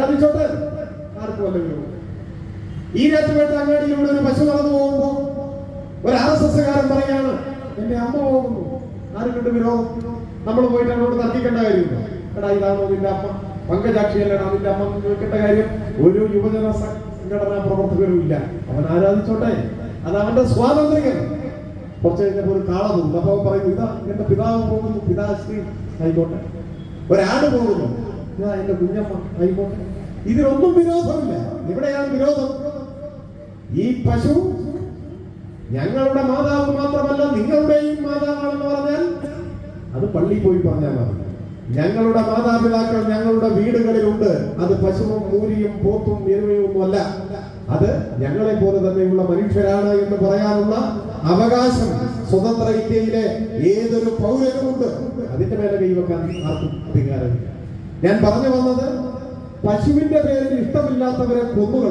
ആരാധിച്ചോട്ടെ, ആർക്കും വല്ല വിരോധം. ഈ രാത്രിവേട്ട അങ്ങാടിയിലൂടെ ഒരു പശു നടന്നു പോകുമ്പോ ഒരു RSSകാരൻ പറയാണ് എന്റെ അമ്മ പോകുന്നു, ആർക്കുണ്ട് വിരോധം? നമ്മൾ പോയിട്ട് അങ്ങോട്ട് തർക്കിക്കേണ്ട കാര്യമില്ല. എടാ ഇതാണോ നിന്റെ അമ്മ, പങ്കജാക്ഷിയല്ലടാ നിന്റെ അമ്മ ചോദിക്കേണ്ട കാര്യം ഒരു യുവജന സംഘടനാ പ്രവർത്തകരും ഇല്ല. അവൻ ആരാധിച്ചോട്ടെ, അത് അവന്റെ സ്വാതന്ത്ര്യം. കുറച്ച് കഴിഞ്ഞപ്പോ ഒരു കാള തോന്നുന്നു. അപ്പൊ പറയുന്നു ഇതാ എന്റെ പിതാവ് പോകുന്നു, പിതാശ്രീ ആയിക്കോട്ടെ. ഒരാട് പോകുന്നു, ഇതാ എന്റെ കുഞ്ഞമ്മ ആയിക്കോട്ടെ. ഇതിനൊന്നും വിരോധമില്ല. ഇവിടെയാണ് വിരോധം. ഈ പശു ഞങ്ങളുടെ മാതാവ് മാത്രമല്ല നിങ്ങളുടെയും മാതാവാണെന്ന് പറഞ്ഞാൽ അത് പള്ളിയിൽ പോയി പറഞ്ഞാൽ മതി. ഞങ്ങളുടെ മാതാപിതാക്കൾ ഞങ്ങളുടെ വീടുകളിലുണ്ട്. അത് പശുവും മൂരിയും പോത്തും എരുവയും ഒന്നുമല്ല, അത് ഞങ്ങളെ പോലെ തന്നെയുള്ള മനുഷ്യരാണ് എന്ന് പറയാനുള്ള അവകാശം സ്വതന്ത്ര ഇന്ത്യയിലെ ഏതൊരു പൗരനുമുണ്ട്. അതിന്റെ മേലെ കൈവെക്കാൻ ആർക്കും അധികാരമില്ല. ഞാൻ പറഞ്ഞു വന്നത്, പശുവിന്റെ പേരിൽ ഇഷ്ടമില്ലാത്തവരെ കൊന്നുകള